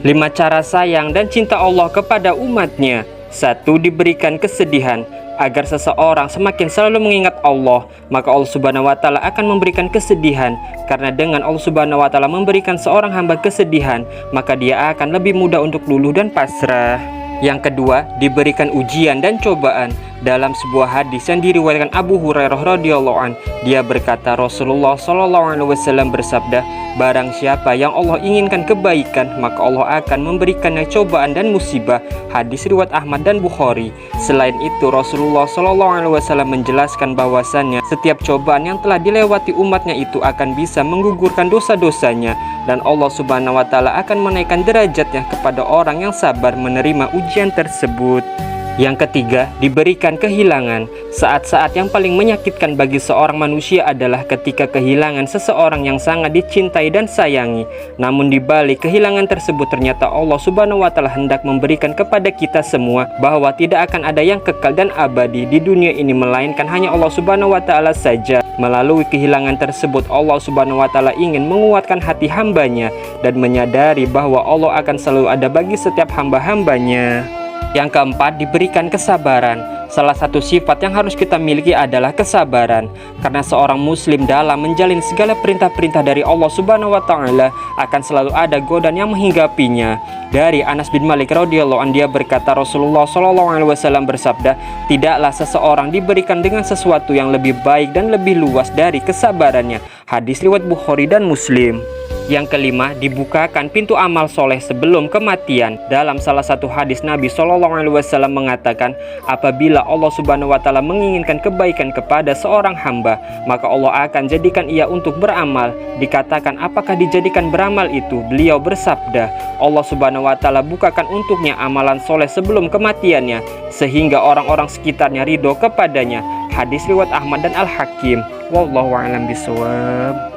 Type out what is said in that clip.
5 cara sayang dan cinta Allah kepada umatnya. 1. Diberikan kesedihan. Agar seseorang semakin selalu mengingat Allah, maka Allah Subhanahu wa Ta'ala akan memberikan kesedihan. Karena dengan Allah Subhanahu wa Ta'ala memberikan seorang hamba kesedihan, maka dia akan lebih mudah untuk luluh dan pasrah. Yang kedua, diberikan ujian dan cobaan. Dalam sebuah hadis yang diriwayatkan Abu Hurairah radhiyallahu an, dia berkata, Rasulullah shallallahu alaihi wasallam bersabda, barang siapa yang Allah inginkan kebaikan, maka Allah akan memberikannya cobaan dan musibah. Hadis riwayat Ahmad dan Bukhari. Selain itu, Rasulullah shallallahu alaihi wasallam menjelaskan bahwasannya setiap cobaan yang telah dilewati umatnya itu akan bisa menggugurkan dosa-dosanya, dan Allah Subhanahu wa Ta'ala akan menaikkan derajatnya kepada orang yang sabar menerima ujian tersebut. Yang ketiga, diberikan kehilangan. Saat-saat yang paling menyakitkan bagi seorang manusia adalah ketika kehilangan seseorang yang sangat dicintai dan sayangi. Namun di balik kehilangan tersebut, ternyata Allah Subhanahu wa Ta'ala hendak memberikan kepada kita semua bahwa tidak akan ada yang kekal dan abadi di dunia ini, melainkan hanya Allah Subhanahu wa Ta'ala saja. Melalui kehilangan tersebut, Allah Subhanahu wa Ta'ala ingin menguatkan hati hambanya dan menyadari bahwa Allah akan selalu ada bagi setiap hamba-hambanya. Yang keempat, diberikan kesabaran. Salah satu sifat yang harus kita miliki adalah kesabaran. Karena seorang muslim dalam menjalin segala perintah-perintah dari Allah Subhanahu wa Ta'ala akan selalu ada godaan yang menghinggapinya. Dari Anas bin Malik radhiyallahu anhu, dia berkata, Rasulullah shallallahu alaihi wasallam bersabda, tidaklah seseorang diberikan dengan sesuatu yang lebih baik dan lebih luas dari kesabarannya. Hadis riwayat Bukhari dan Muslim. Yang kelima, dibukakan pintu amal soleh sebelum kematian. Dalam salah satu hadis, Nabi SAW mengatakan, apabila Allah Subhanahu wa Ta'ala menginginkan kebaikan kepada seorang hamba, maka Allah akan jadikan ia untuk beramal. Dikatakan, apakah dijadikan beramal itu? Beliau bersabda, Allah Subhanahu wa Ta'ala bukakan untuknya amalan soleh sebelum kematiannya, sehingga orang-orang sekitarnya ridho kepadanya. Hadis riwayat Ahmad dan Al-Hakim. Wallahu a'lam bishawab.